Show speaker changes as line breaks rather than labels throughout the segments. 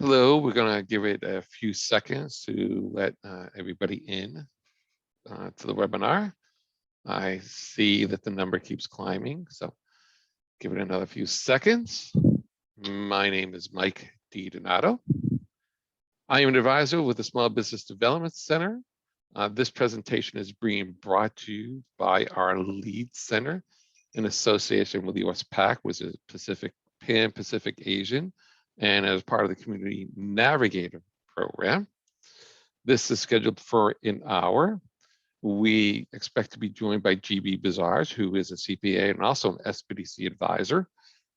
Hello, we're going to give it a few seconds to let everybody in to the webinar. I see that the number keeps climbing, so give it another few seconds. My name is Mike DiDonato. I am an advisor with the Small Business Development Center. This presentation is being brought to you by our lead center in association with US PAC, which is Pan-Pacific Asian, and as part of the Community Navigator program. This is scheduled for an hour. We expect to be joined by GB Bazarge, who is a CPA and also an SBDC advisor.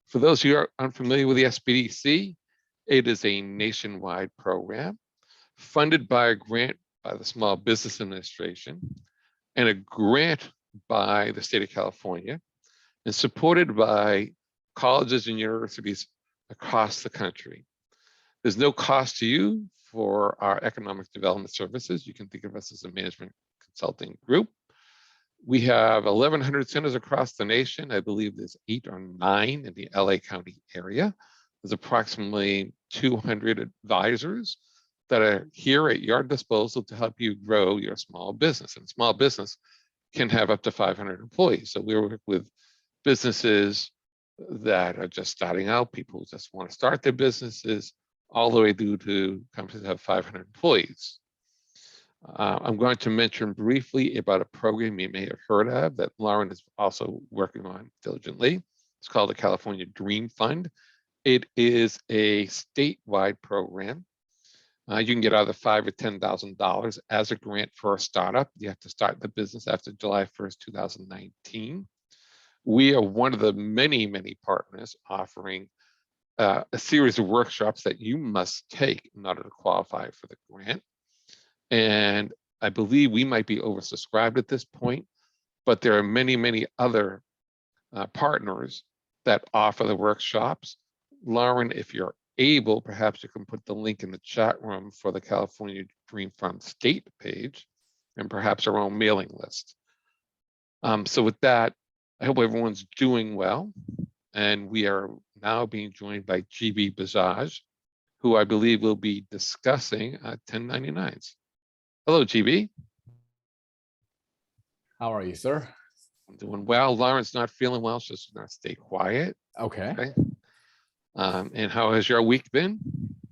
For those who are unfamiliar with the SBDC, it is a nationwide program funded by a grant by the Small Business Administration and a grant by the state of California and supported by colleges and universities across the country. There's no cost to you for our economic development services. You can think of us as a management consulting group. We have 1,100 centers across the nation. I believe there's 8 or 9 in the LA County area. There's approximately 200 advisors that are here at your disposal to help you grow your small business. And small business can have up to 500 employees. So we work with businesses that are just starting out, people who just want to start their businesses, all the way through to companies that have 500 employees. I'm going to mention briefly about a program you may have heard of that Lauren is also working on diligently. It's called the California Dream Fund. It is a statewide program. You can get either $5,000 or $10,000 as a grant for a startup. You have to start the business after July 1st, 2019. We are one of the many, many partners offering a series of workshops that you must take in order to qualify for the grant. And I believe we might be oversubscribed at this point, but there are many, many other partners that offer the workshops. Lauren, if you're able, perhaps you can put the link in the chat room for the California Dream Fund state page and perhaps our own mailing list. So with that, I hope everyone's doing well. And we are now being joined by GB Bazarge, who I believe will be discussing 1099s. Hello, GB.
How are you, sir?
I'm doing well. Lauren's not feeling well. She's going to stay quiet.
Okay.
And how has your week been?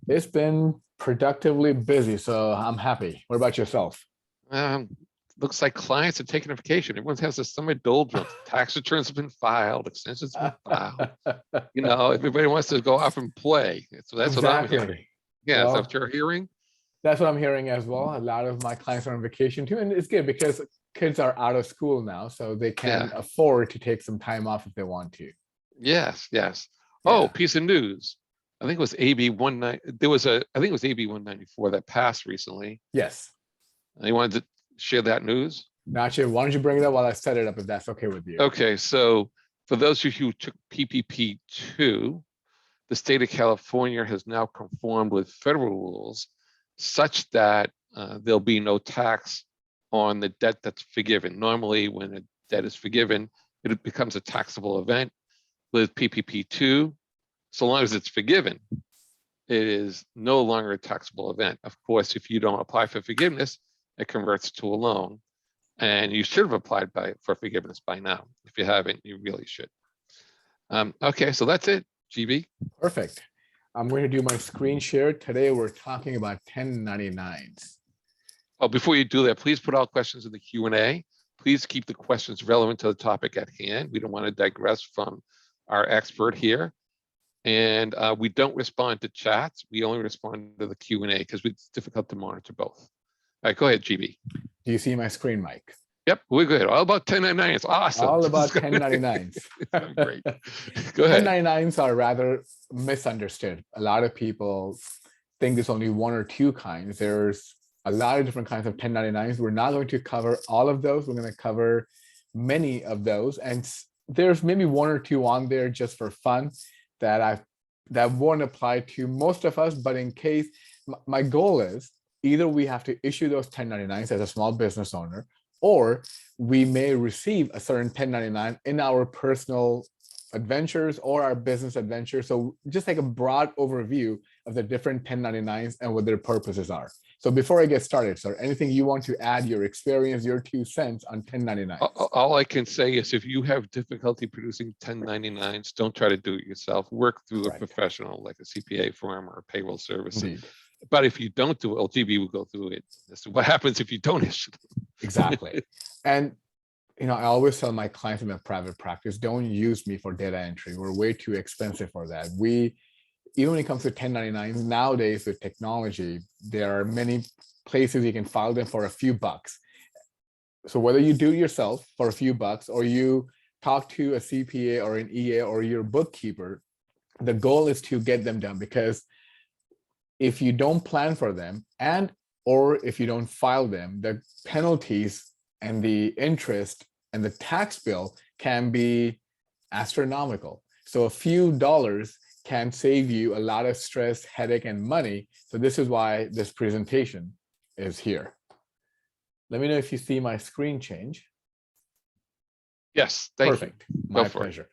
It's been productively busy, so I'm happy. What about yourself?
Looks like clients are taking a vacation. Everyone has a summer doldrums. Tax returns have been filed, extensions have been filed. You know, everybody wants to go off and play. So that's
exactly.
what I'm hearing. Yeah,
well,
that's what you're hearing?
That's what I'm hearing as well. A lot of my clients are on vacation too, and it's good because kids are out of school now, so they can afford to take some time off if they want to.
Yes, yes. Yeah. Oh, piece of news. I think it was AB 19. I think it was AB 194 that passed recently.
Yes.
You wanted to share that news?
Actually, why don't you bring it up while I set it up, if that's okay with you?
Okay, so for those of you who took PPP2, the state of California has now conformed with federal rules such that there'll be no tax on the debt that's forgiven. Normally, when a debt is forgiven, it becomes a taxable event. With PPP2, so long as it's forgiven, it is no longer a taxable event. Of course, if you don't apply for forgiveness, it converts to a loan. And you should have applied for forgiveness by now. If you haven't, you really should. Okay, so that's it, GB.
Perfect. I'm going to do my screen share. Today, we're talking about 1099s.
Oh, before you do that, please put all questions in the Q&A. Please keep the questions relevant to the topic at hand. We don't want to digress from our expert here. And we don't respond to chats. We only respond to the Q&A because it's difficult to monitor both. All right, go ahead, GB.
Do you see my screen, Mike?
Yep, we're good. All about 1099s. Awesome.
All about 1099s.
Great. Go ahead.
1099s are rather misunderstood. A lot of people think there's only one or two kinds. There's a lot of different kinds of 1099s. We're not going to cover all of those. We're going to cover many of those. And there's maybe one or two on there just for fun that won't apply to most of us. But in case, my goal is either we have to issue those 1099s as a small business owner, or we may receive a certain 1099 in our personal adventures or our business adventures. So just like a broad overview of the different 1099s and what their purposes are. So before I get started, sir, anything you want to add, your experience, your 2 cents on 1099?
All I can say is if you have difficulty producing 1099s, don't try to do it yourself. Work through a
Right.
professional like a CPA firm or a payroll service.
Indeed.
But if you don't do it, LGB will go through it. As to what happens if you don't issue them.
Exactly. And I always tell my clients in my private practice, don't use me for data entry. We're way too expensive for that. Even when it comes to 1099s, nowadays with technology, there are many places you can file them for a few bucks. So whether you do it yourself for a few bucks or you talk to a CPA or an EA or your bookkeeper, the goal is to get them done, because if you don't plan for them or if you don't file them, the penalties and the interest and the tax bill can be astronomical. So a few dollars can save you a lot of stress, headache, and money. So this is why this presentation is here. Let me know if you see my screen change.
Yes, thank you.
Perfect. My
for it.
pleasure.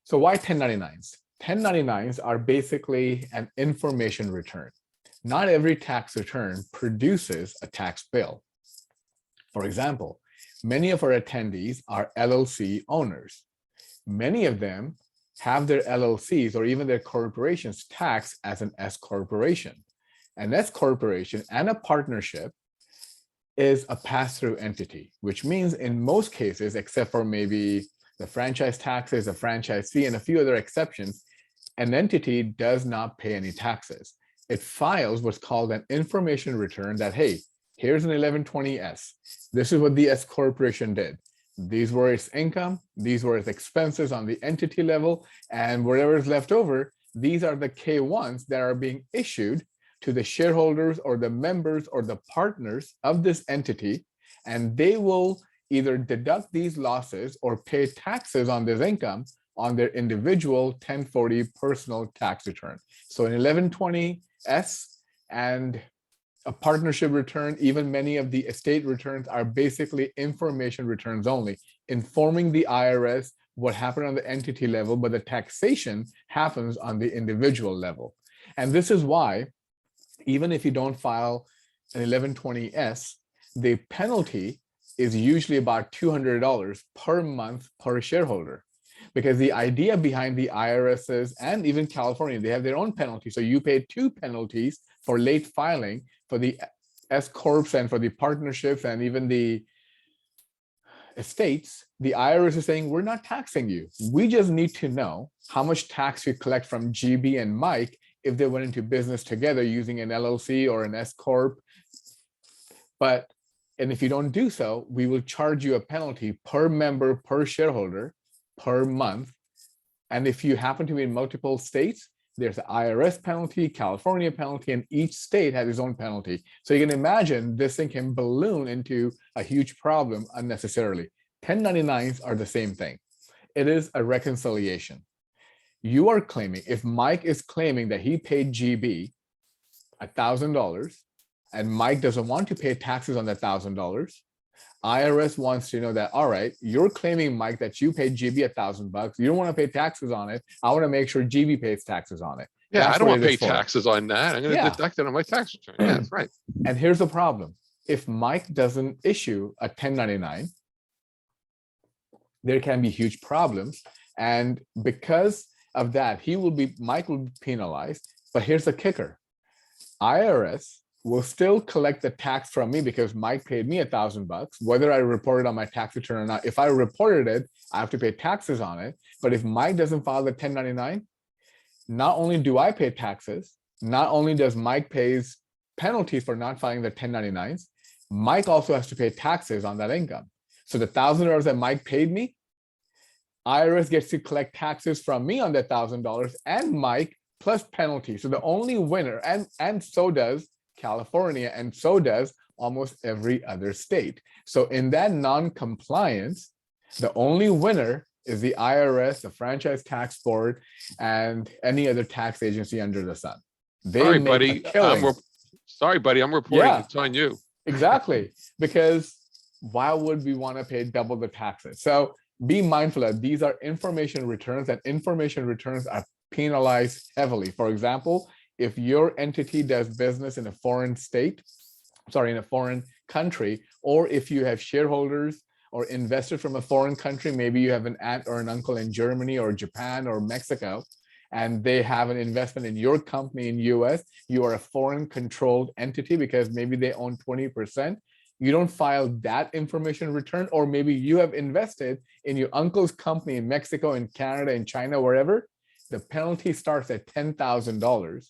So why 1099s? 1099s are basically an information return. Not every tax return produces a tax bill. For example, many of our attendees are LLC owners. Many of them have their LLCs or even their corporations taxed as an S corporation. An S corporation and a partnership is a pass-through entity, which means in most cases, except for maybe the franchise taxes, the franchise fee, and a few other exceptions, an entity does not pay any taxes. It files what's called an information return that, hey, here's an 1120S. This is what the S corporation did. These were its income, these were its expenses on the entity level, and whatever is left over, these are the K1s that are being issued to the shareholders or the members or the partners of this entity, and they will either deduct these losses or pay taxes on this income on their individual 1040 personal tax return. So an 1120S and a partnership return, even many of the estate returns are basically information returns only, informing the IRS what happened on the entity level, but the taxation happens on the individual level. And this is why, even if you don't file an 1120S, the penalty is usually about $200 per month per shareholder. Because the idea behind the IRS's and even California, they have their own penalty. So you pay 2 penalties for late filing for the S corps and for the partnerships and even the estates. The IRS is saying, we're not taxing you. We just need to know how much tax you collect from GB and Mike if they went into business together using an LLC or an S corp. And if you don't do so, we will charge you a penalty per member, per shareholder, per month. And if you happen to be in multiple states, there's an IRS penalty, California penalty, and each state has its own penalty. So you can imagine this thing can balloon into a huge problem unnecessarily. 1099s are the same thing. It is a reconciliation. You are claiming, if Mike is claiming that he paid GB $1,000 and Mike doesn't want to pay taxes on that $1,000, IRS wants to know that, all right, you're claiming, Mike, that you paid GB $1,000. You don't want to pay taxes on it. I want to make sure GB pays taxes on it.
Yeah,
That's
I don't
what
want to
it
pay
is for.
taxes on that. I'm going to
Yeah.
deduct it on my tax return. Yeah, that's right.
And here's the problem. If Mike doesn't issue a 1099, there can be huge problems. And because of that, Mike will be penalized. But here's the kicker. IRS will still collect the tax from me because Mike paid me $1,000, whether I report it on my tax return or not. If I reported it, I have to pay taxes on it. But if Mike doesn't file the 1099, not only do I pay taxes, not only does Mike pays penalties for not filing the 1099s, Mike also has to pay taxes on that income. So the $1,000 that Mike paid me, IRS gets to collect taxes from me on that $1,000 and Mike plus penalty. So the only winner, and so does California, and so does almost every other state. So in that non-compliance, the only winner is the IRS, the Franchise Tax Board, and any other tax agency under the sun. They
Sorry,
make
buddy.
a killing.
Sorry, buddy. I'm reporting.
Yeah.
It's on you.
Exactly, because why would we want to pay double the taxes? So be mindful that these are information returns, and information returns are penalized heavily. For example, if your entity does business in a foreign state, in a foreign country, or if you have shareholders or investors from a foreign country, maybe you have an aunt or an uncle in Germany or Japan or Mexico, and they have an investment in your company in US, you are a foreign controlled entity because maybe they own 20%. You don't file that information return, or maybe you have invested in your uncle's company in Mexico, in Canada, in China, wherever. The penalty starts at $10,000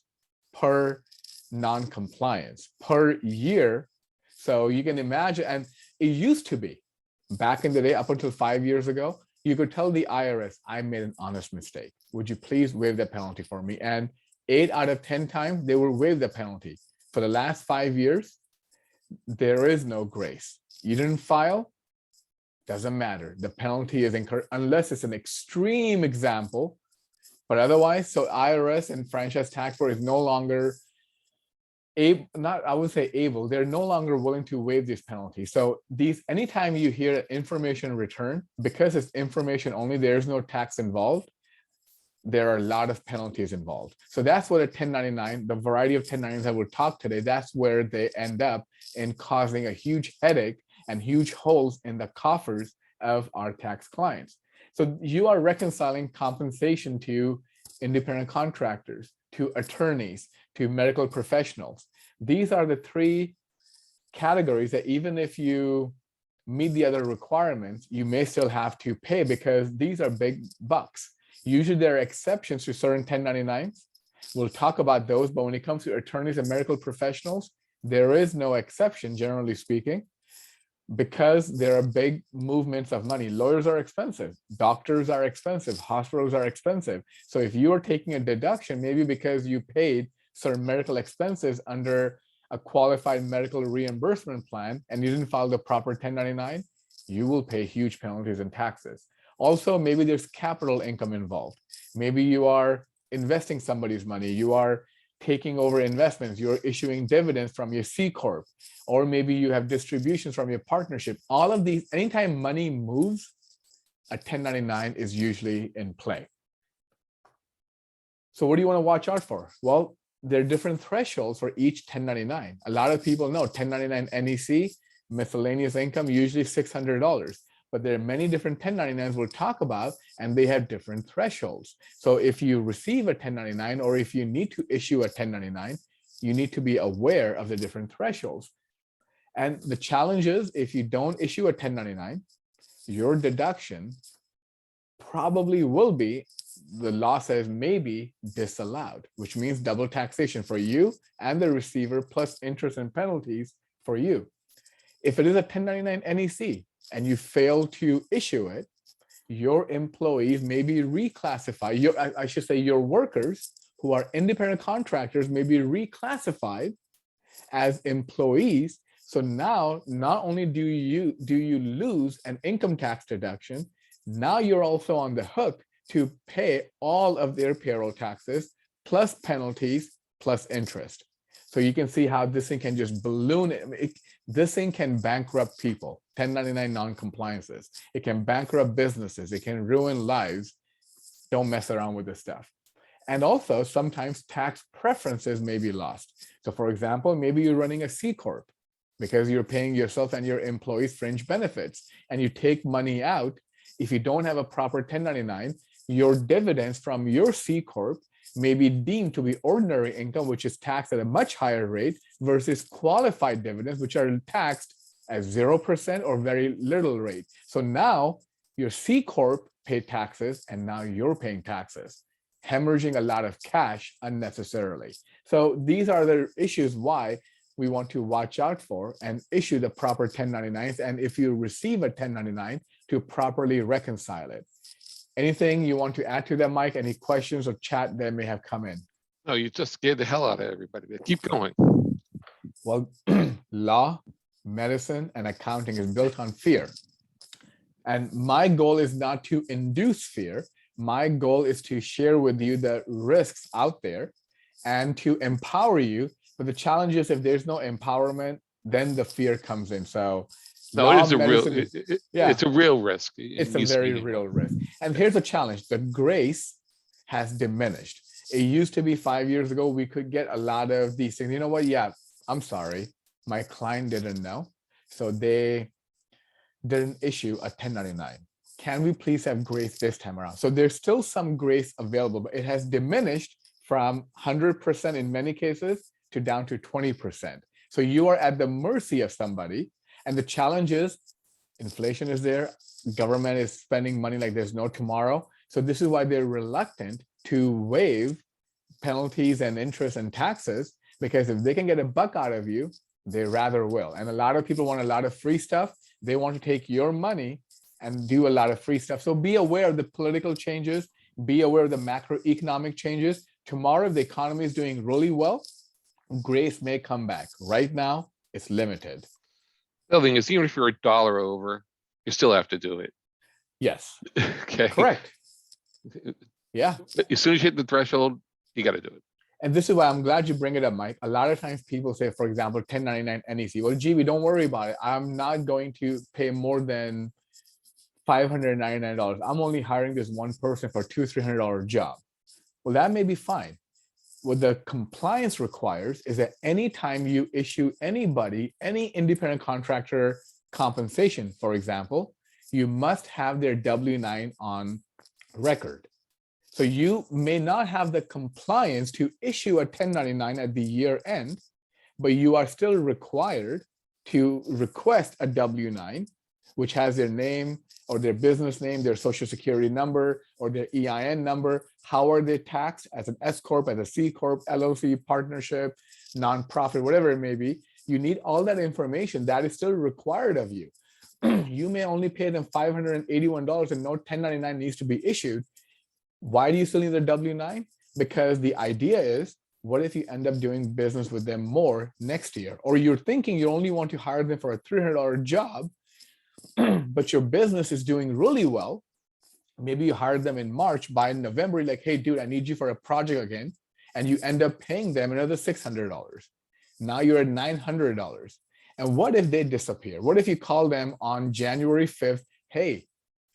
per non-compliance per year. So you can imagine, and it used to be back in the day, up until 5 years ago, you could tell the IRS, I made an honest mistake. Would you please waive the penalty for me? And 8 out of 10 times they will waive the penalty. For the last 5 years, there is no grace. You didn't file, doesn't matter. The penalty is incurred unless it's an extreme example. But otherwise, so IRS and franchise tax board is no longer able, not, I would say able, they're no longer willing to waive these penalties. So these, anytime you hear information return, because it's information only, there's no tax involved, there are a lot of penalties involved. So that's what a 1099, the variety of 1099s that we'll talk today, that's where they end up in causing a huge headache and huge holes in the coffers of our tax clients. So you are reconciling compensation to independent contractors, to attorneys, to medical professionals. These are the 3 categories that even if you meet the other requirements, you may still have to pay because these are big bucks. Usually there are exceptions to certain 1099s. We'll talk about those, but when it comes to attorneys and medical professionals, there is no exception, generally speaking, because there are big movements of money. Lawyers are expensive, doctors are expensive, hospitals are expensive. So if you are taking a deduction, maybe because you paid certain medical expenses under a qualified medical reimbursement plan and you didn't file the proper 1099, you will pay huge penalties and taxes. Also, maybe there's capital income involved. Maybe you are investing somebody's money, you are taking over investments, you're issuing dividends from your C Corp, or maybe you have distributions from your partnership. All of these, anytime money moves, a 1099 is usually in play. So what do you want to watch out for? Well, there are different thresholds for each 1099. A lot of people know 1099 NEC, miscellaneous income, usually $600. But there are many different 1099s we'll talk about, and they have different thresholds. So if you receive a 1099 or if you need to issue a 1099, you need to be aware of the different thresholds. And the challenge is, if you don't issue a 1099, your deduction probably will be, the law says, may be disallowed, which means double taxation for you and the receiver, plus interest and penalties for you. If it is a 1099 NEC, and you fail to issue it, your employees may be reclassified. I should say your workers who are independent contractors may be reclassified as employees. So now, not only do you lose an income tax deduction, now you're also on the hook to pay all of their payroll taxes, plus penalties, plus interest. So you can see how this thing can just balloon. This thing can bankrupt people, 1099 non-compliances. It can bankrupt businesses. It can ruin lives. Don't mess around with this stuff. And also sometimes tax preferences may be lost. So for example, maybe you're running a C Corp because you're paying yourself and your employees fringe benefits, and you take money out. If you don't have a proper 1099, your dividends from your C Corp may be deemed to be ordinary income, which is taxed at a much higher rate, versus qualified dividends, which are taxed at 0% or very little rate. So now your C Corp paid taxes, and now you're paying taxes, hemorrhaging a lot of cash unnecessarily. So these are the issues why we want to watch out for and issue the proper 1099s. And if you receive a 1099, to properly reconcile it. Anything you want to add to that, Mike? Any questions or chat that may have come in?
No, you just scared the hell out of everybody. Keep going.
Well, law, medicine, and accounting is built on fear. And my goal is not to induce fear. My goal is to share with you the risks out there and to empower you. But the challenge is, if there's no empowerment, then the fear comes in. So
No, it
Law
is
of
a real,
medicine is,
it's
yeah,
a real risk.
it's
It
a
needs to be
very
handled.
real risk. And here's a challenge. The grace has diminished. It used to be 5 years ago, we could get a lot of these things. You know what? Yeah, I'm sorry. My client didn't know. So they didn't issue a 1099. Can we please have grace this time around? So there's still some grace available, but it has diminished from 100% in many cases to down to 20%. So you are at the mercy of somebody. And the challenge is inflation is there, government is spending money like there's no tomorrow. So this is why they're reluctant to waive penalties and interest and taxes, because if they can get a buck out of you, they rather will. And a lot of people want a lot of free stuff. They want to take your money and do a lot of free stuff. So be aware of the political changes, be aware of the macroeconomic changes. Tomorrow, if the economy is doing really well, grace may come back. Right now, it's limited.
The other thing is, even if you're $1 over, you still have to do it.
Yes,
Okay.
correct. Yeah.
But as soon as you hit the threshold, you got to do it.
And this is why I'm glad you bring it up, Mike. A lot of times people say, for example, 1099 NEC. Well, gee, don't worry about it. I'm not going to pay more than $599. I'm only hiring this one person for $200-300 job. Well, that may be fine. What the compliance requires is that anytime you issue anybody, any independent contractor compensation, for example, you must have their W-9 on record. So you may not have the compliance to issue a 1099 at the year end, but you are still required to request a W-9, which has their name or their business name, their social security number, or their EIN number. How are they taxed as an S Corp, as a C Corp, LLC, partnership, nonprofit, whatever it may be. You need all that information that is still required of you. You may only pay them $581 and no 1099 needs to be issued. Why do you still need the W-9? Because the idea is, what if you end up doing business with them more next year? Or you're thinking you only want to hire them for a $300 job, but your business is doing really well. Maybe you hired them in March, by November, you're like, hey, dude, I need you for a project again. And you end up paying them another $600. Now you're at $900. And what if they disappear? What if you call them on January 5th? Hey,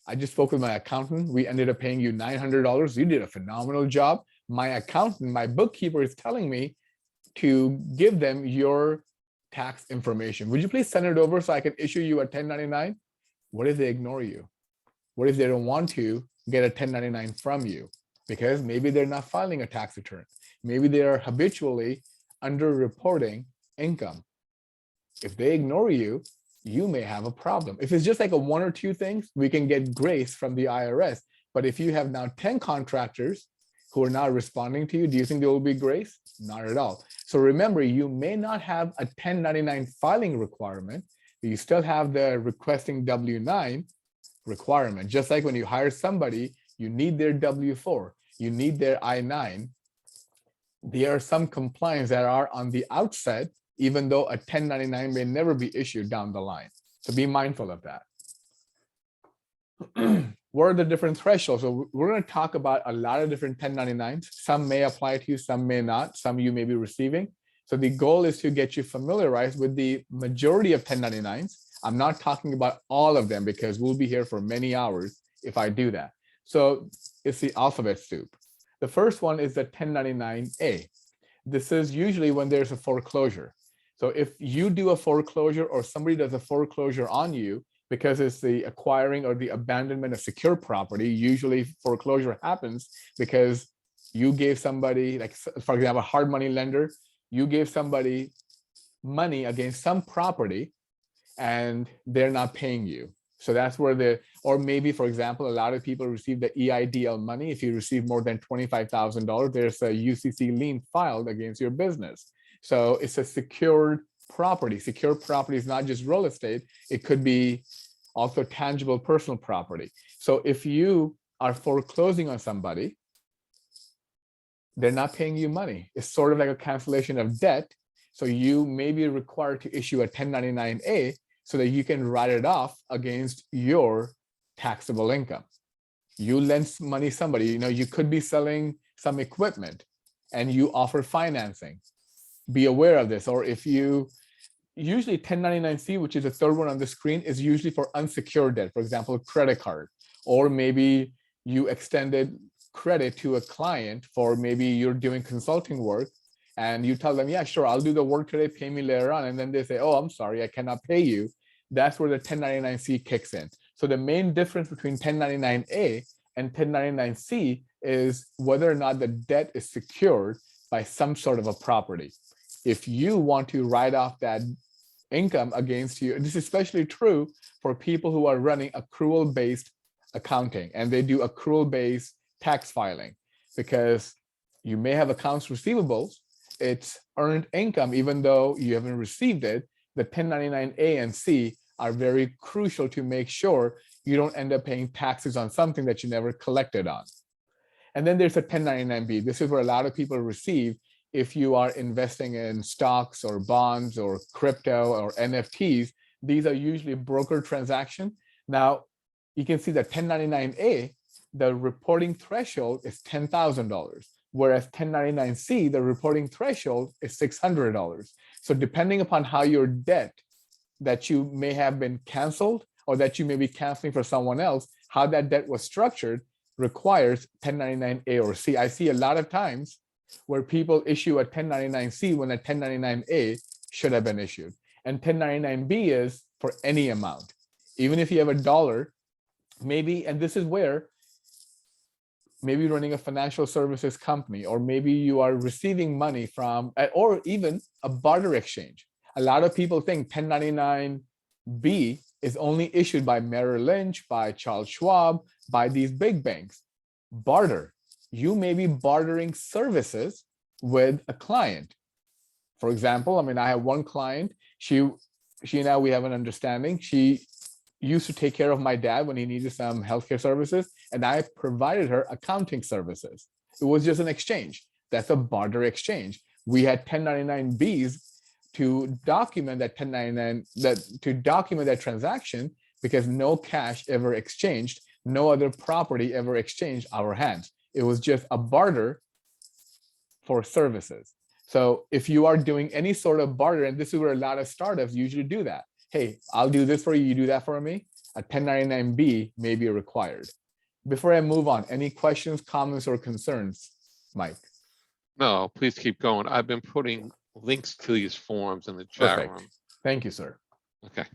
I just spoke with my accountant. We ended up paying you $900. You did a phenomenal job. My accountant, my bookkeeper is telling me to give them your tax information. Would you please send it over so I can issue you a 1099? What if they ignore you? What if they don't want to get a 1099 from you? Because maybe they're not filing a tax return. Maybe they are habitually underreporting income. If they ignore you, you may have a problem. If it's just like a one or two things, we can get grace from the IRS. But if you have now 10 contractors who are not responding to you, do you think there will be grace? Not at all. So remember, you may not have a 1099 filing requirement, but you still have the requesting W-9 requirement. Just like when you hire somebody, you need their W-4, you need their I-9. There are some compliance that are on the outset, even though a 1099 may never be issued down the line. So be mindful of that. What are the different thresholds? So we're going to talk about a lot of different 1099s. Some may apply to you, some may not, some you may be receiving. So the goal is to get you familiarized with the majority of 1099s. I'm not talking about all of them because we'll be here for many hours if I do that. So it's the alphabet soup. The first one is the 1099A. This is usually when there's a foreclosure. So if you do a foreclosure or somebody does a foreclosure on you because it's the acquiring or the abandonment of secure property, usually foreclosure happens because you gave somebody, like for example, a hard money lender, you gave somebody money against some property and they're not paying you. So that's where or maybe, for example, a lot of people receive the EIDL money. If you receive more than $25,000, there's a UCC lien filed against your business. So it's a secured property. Secure property is not just real estate. It could be also tangible personal property. So if you are foreclosing on somebody, they're not paying you money. It's sort of like a cancellation of debt. So you may be required to issue a 1099A so that you can write it off against your taxable income. You lend money to somebody, you could be selling some equipment and you offer financing. Be aware of this. Or if you usually 1099-C, which is the third one on the screen, is usually for unsecured debt. For example, credit card, or maybe you extended credit to a client for maybe you're doing consulting work and you tell them, yeah, sure, I'll do the work today, pay me later on. And then they say, oh, I'm sorry, I cannot pay you. That's where the 1099-C kicks in. So the main difference between 1099-A and 1099-C is whether or not the debt is secured by some sort of a property. If you want to write off that income against you, this is especially true for people who are running accrual-based accounting and they do accrual-based tax filing, because you may have accounts receivables, it's earned income, even though you haven't received it. The 1099-A and C are very crucial to make sure you don't end up paying taxes on something that you never collected on. And then there's a 1099-B. This is where a lot of people receive if you are investing in stocks or bonds or crypto or NFTs. These are usually broker transaction. Now, you can see that 1099-A, the reporting threshold is $10,000, whereas 1099-C, the reporting threshold is $600. So depending upon how your debt that you may have been canceled or that you may be canceling for someone else, how that debt was structured requires 1099-A or C. I see a lot of times where people issue a 1099-C when a 1099-A should have been issued. And 1099-B is for any amount. Even if you have $1, maybe, and this is where maybe running a financial services company, or maybe you are receiving money from, or even a barter exchange. A lot of people think 1099-B is only issued by Merrill Lynch, by Charles Schwab, by these big banks. Barter. You may be bartering services with a client. For example, I mean, I have one client, she and I, we have an understanding. She used to take care of my dad when he needed some healthcare services, and I provided her accounting services. It was just an exchange. That's a barter exchange. We had 1099-Bs to document that 1099, to document that transaction, because no cash ever exchanged, no other property ever exchanged our hands. It was just a barter for services. So if you are doing any sort of barter, and this is where a lot of startups usually do that. Hey, I'll do this for you, you do that for me. A 1099-B may be required. Before I move on, any questions, comments, or concerns, Mike?
No, please keep going. I've been putting links to these forms in the chat
Perfect.
room.
Thank you, sir.
Okay.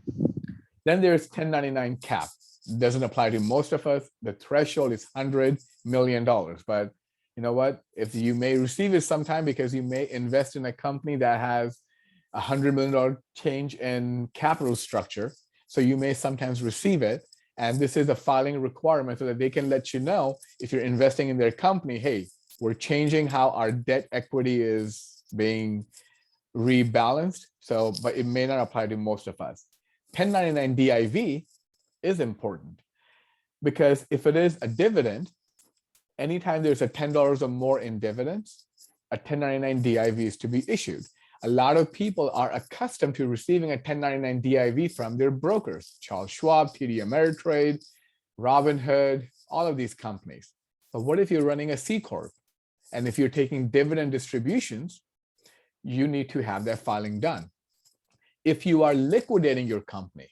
Then there's 1099 cap. Doesn't apply to most of us. The threshold is $100 million. But you know what? If you may receive it sometime because you may invest in a company that has $100 million change in capital structure. So you may sometimes receive it. And this is a filing requirement so that they can let you know if you're investing in their company, hey, we're changing how our debt equity is being rebalanced. So, but it may not apply to most of us. 1099 DIV is important because if it is a dividend, anytime there's a $10 or more in dividends, a 1099 DIV is to be issued. A lot of people are accustomed to receiving a 1099 DIV from their brokers, Charles Schwab, TD Ameritrade, Robinhood, all of these companies. But what if you're running a C Corp? And if you're taking dividend distributions, you need to have that filing done. If you are liquidating your company,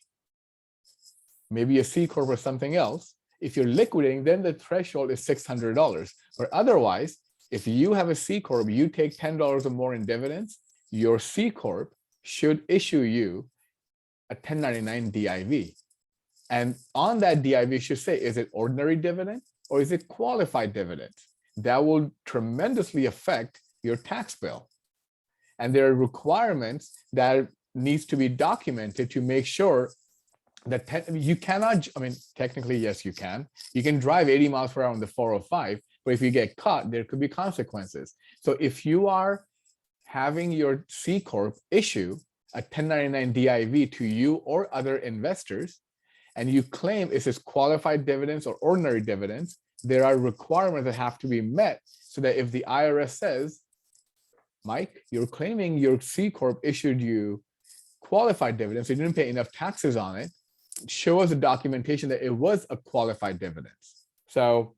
maybe a C Corp or something else, if you're liquidating, then the threshold is $600. But otherwise, if you have a C Corp, you take $10 or more in dividends, your C Corp should issue you a 1099 DIV. And on that DIV should say, is it ordinary dividend or is it qualified dividend? That will tremendously affect your tax bill. And there are requirements that needs to be documented to make sure that you cannot, I mean, technically, yes, you can. You can drive 80 miles per hour on the 405, but if you get caught, there could be consequences. So if you are having your C Corp issue a 1099 DIV to you or other investors, and you claim is this qualified dividends or ordinary dividends, there are requirements that have to be met so that if the IRS says, Mike, you're claiming your C Corp issued you qualified dividends, so you didn't pay enough taxes on it, show us the documentation that it was a qualified dividends. So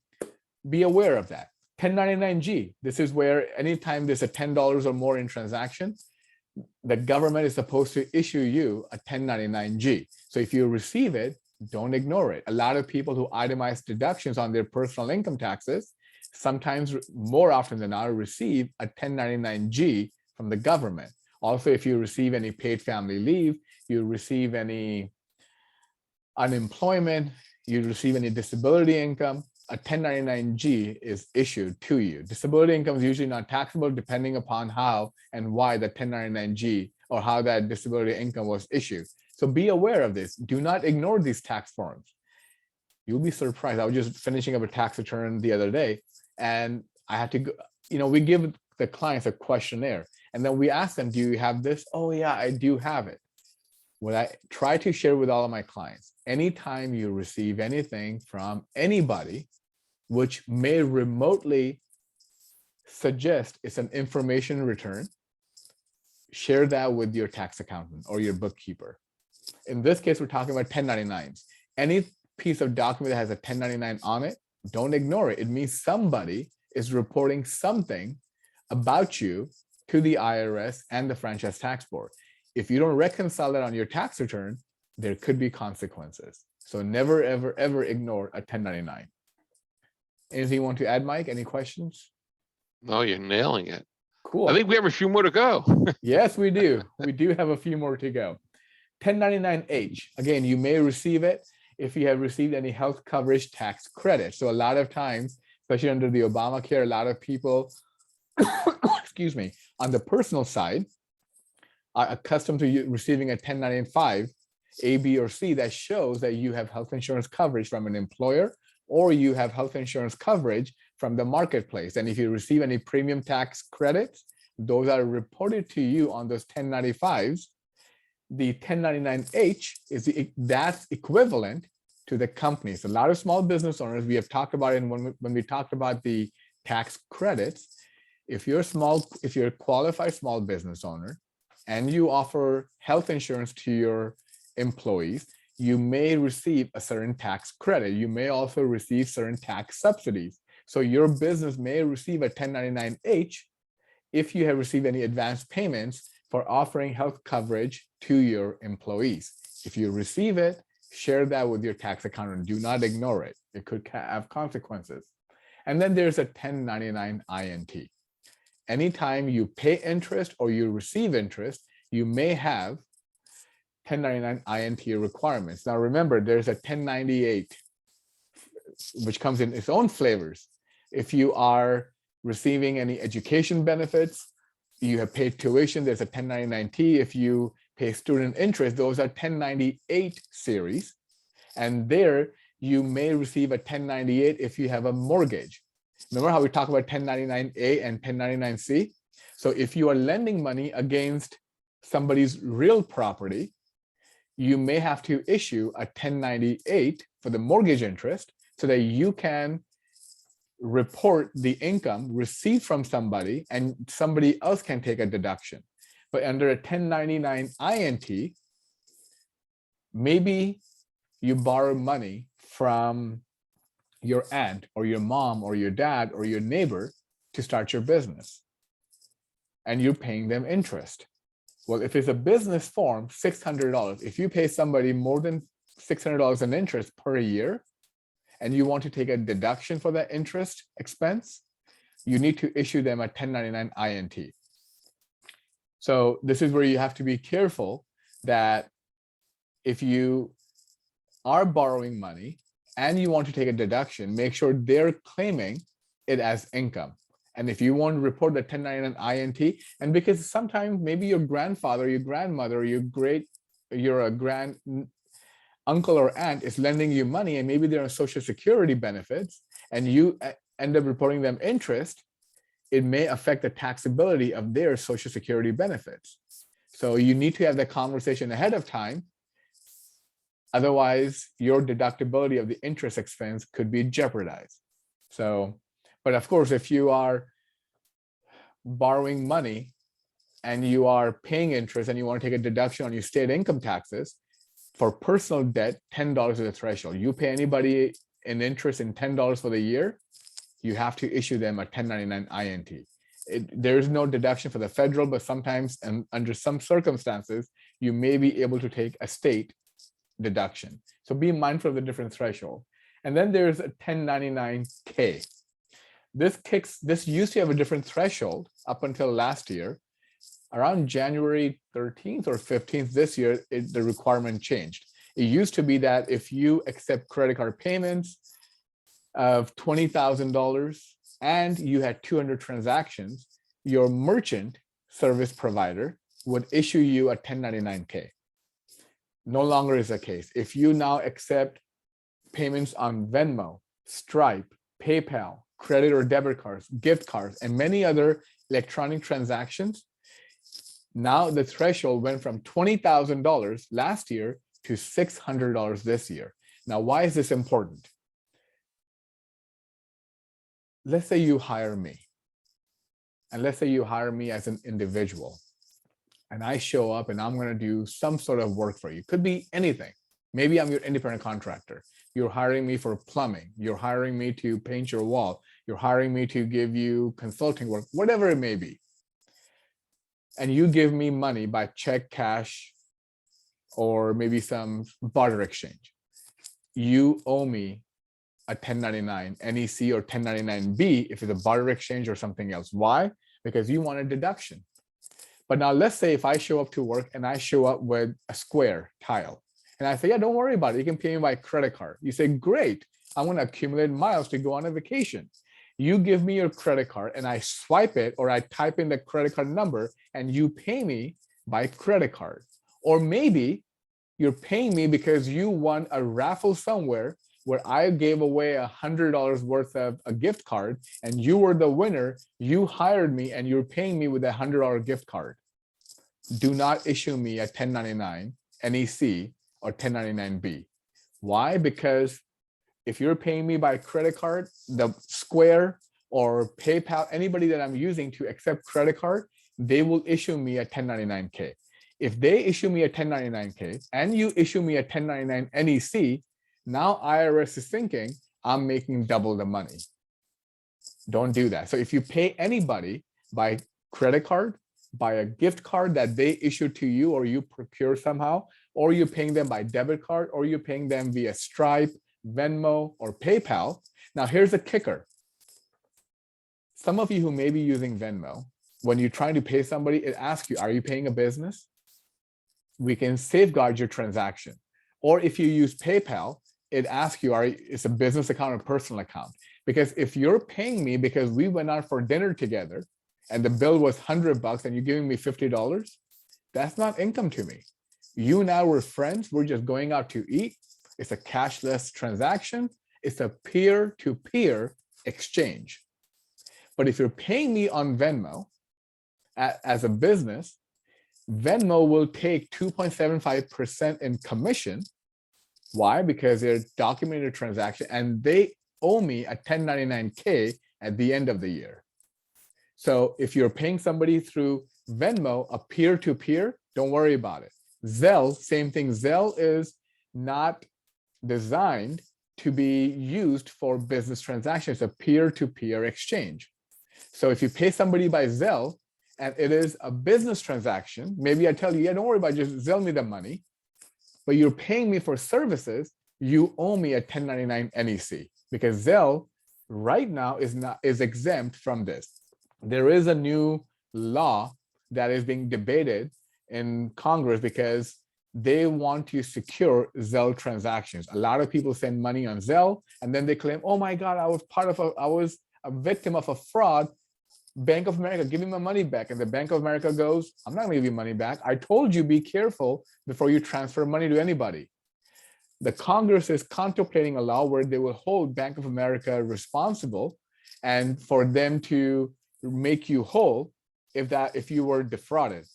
be aware of that. 1099-G, this is where anytime there's a $10 or more in transaction, the government is supposed to issue you a 1099-G. So if you receive it, don't ignore it. A lot of people who itemize deductions on their personal income taxes, sometimes more often than not, receive a 1099-G from the government. Also, if you receive any paid family leave, you receive any unemployment, you receive any disability income, a 1099-G is issued to you. Disability income is usually not taxable depending upon how and why the 1099-G or how that disability income was issued. So be aware of this. Do not ignore these tax forms. You'll be surprised. I was just finishing up a tax return the other day, and I had to go, we give the clients a questionnaire, and then we ask them, do you have this? Oh yeah, I do have it. What I try to share with all of my clients, anytime you receive anything from anybody, which may remotely suggest it's an information return, share that with your tax accountant or your bookkeeper. In this case, we're talking about 1099s. Any piece of document that has a 1099 on it, don't ignore it. It means somebody is reporting something about you to the IRS and the Franchise Tax Board. If you don't reconcile that on your tax return, there could be consequences. So never, ever, ever ignore a 1099. Anything you want to add, Mike? Any questions?
No, you're nailing it.
Cool.
I think we have a few more to go.
Yes, we do. We do have a few more to go. 1099-H, again, you may receive it if you have received any health coverage tax credit. So a lot of times, especially under the Obamacare, a lot of people, excuse me, on the personal side, are accustomed to receiving a 1099-5, A, B, or C that shows that you have health insurance coverage from an employer or you have health insurance coverage from the marketplace. And if you receive any premium tax credits, those are reported to you on those 1095s. The 1099-H is that's equivalent to the companies. A lot of small business owners, we have talked about it when we talked about the tax credits. If you're a qualified small business owner and you offer health insurance to your employees, you may receive a certain tax credit. You may also receive certain tax subsidies. So your business may receive a 1099-H if you have received any advance payments for offering health coverage to your employees. If you receive it, share that with your tax accountant. Do not ignore it. It could have consequences. And then there's a 1099-INT. Anytime you pay interest or you receive interest, you may have 1099-INT requirements. Now remember, there's a 1098, which comes in its own flavors. If you are receiving any education benefits, you have paid tuition, there's a 1099-T. If you pay student interest, those are 1098 series. And there you may receive a 1098 if you have a mortgage. Remember how we talk about 1099-A and 1099-C? So if you are lending money against somebody's real property, you may have to issue a 1098 for the mortgage interest so that you can report the income received from somebody and somebody else can take a deduction. But under a 1099-INT, maybe you borrow money from your aunt or your mom or your dad or your neighbor to start your business, and you're paying them interest. Well, if it's a business form, $600. If you pay somebody more than $600 in interest per year, and you want to take a deduction for that interest expense, you need to issue them a 1099-INT. So this is where you have to be careful that if you are borrowing money and you want to take a deduction, make sure they're claiming it as income. And if you want to report the 1099-INT, and because sometimes maybe your grandfather, your grandmother, your grand uncle or aunt is lending you money, and maybe they're on Social Security benefits, and you end up reporting them interest, it may affect the taxability of their Social Security benefits. So you need to have that conversation ahead of time. Otherwise, your deductibility of the interest expense could be jeopardized. So, but of course, if you are borrowing money and you are paying interest and you want to take a deduction on your state income taxes, for personal debt, $10 is the threshold. You pay anybody an interest in $10 for the year, you have to issue them a 1099-INT. There's no deduction for the federal, but sometimes and under some circumstances, you may be able to take a state deduction. So be mindful of the different threshold. And then there's a 1099K. This used to have a different threshold up until last year. Around January 13th or 15th this year, the requirement changed. It used to be that if you accept credit card payments of $20,000 and you had 200 transactions, your merchant service provider would issue you a 1099K. No longer is the case. If you now accept payments on Venmo, Stripe, PayPal, credit or debit cards, gift cards, and many other electronic transactions, now the threshold went from $20,000 last year to $600 this year. Now, why is this important? Let's say you hire me, and let's say you hire me as an individual, and I show up and I'm going to do some sort of work for you. Could be anything. Maybe I'm your independent contractor. You're hiring me for plumbing. You're hiring me to paint your wall. You're hiring me to give you consulting work, whatever it may be. And you give me money by check, cash, or maybe some barter exchange. You owe me a 1099 NEC or 1099B if it's a barter exchange or something else. Why? Because you want a deduction. But now let's say if I show up to work and I show up with a square tile and I say, yeah, don't worry about it. You can pay me by credit card. You say, great. I want to accumulate miles to go on a vacation. You give me your credit card and I swipe it, or I type in the credit card number and you pay me by credit card. Or maybe you're paying me because you won a raffle somewhere where I gave away $100 worth of a gift card and you were the winner. You hired me and you're paying me with a $100 gift card. Do not issue me a 1099 NEC or 1099B. Why? Because if you're paying me by credit card, the Square or PayPal, anybody that I'm using to accept credit card, they will issue me a 1099K. If they issue me a 1099K and you issue me a 1099 NEC, now IRS is thinking I'm making double the money. Don't do that. So if you pay anybody by credit card, by a gift card that they issue to you or you procure somehow, or you're paying them by debit card, or you're paying them via Stripe, Venmo, or PayPal. Now here's the kicker. Some of you who may be using Venmo, when you're trying to pay somebody, it asks you, are you paying a business? We can safeguard your transaction. Or if you use PayPal, it asks you, it's a business account or personal account? Because if you're paying me because we went out for dinner together and the bill was $100 and you're giving me $50, that's not income to me. You and I were friends. We're just going out to eat. It's a cashless transaction. It's a peer-to-peer exchange. But if you're paying me on Venmo as a business, Venmo will take 2.75% in commission. Why? Because they're documenting a transaction and they owe me a 1099K at the end of the year. So if you're paying somebody through Venmo, a peer-to-peer, don't worry about it. Zelle, same thing. Zelle is not designed to be used for business transactions. It's a peer-to-peer exchange. So if you pay somebody by Zelle and it is a business transaction, maybe I tell you, yeah, don't worry about it, just Zelle me the money, but you're paying me for services, you owe me a 1099 NEC because Zelle right now is exempt from this. There is a new law that is being debated in Congress because they want to secure Zelle transactions. A lot of people send money on Zelle and then they claim, oh my God, I was a victim of a fraud. Bank of America, give me my money back. And the Bank of America goes, I'm not gonna give you money back. I told you be careful before you transfer money to anybody. The Congress is contemplating a law where they will hold Bank of America responsible and for them to make you whole if you were defrauded.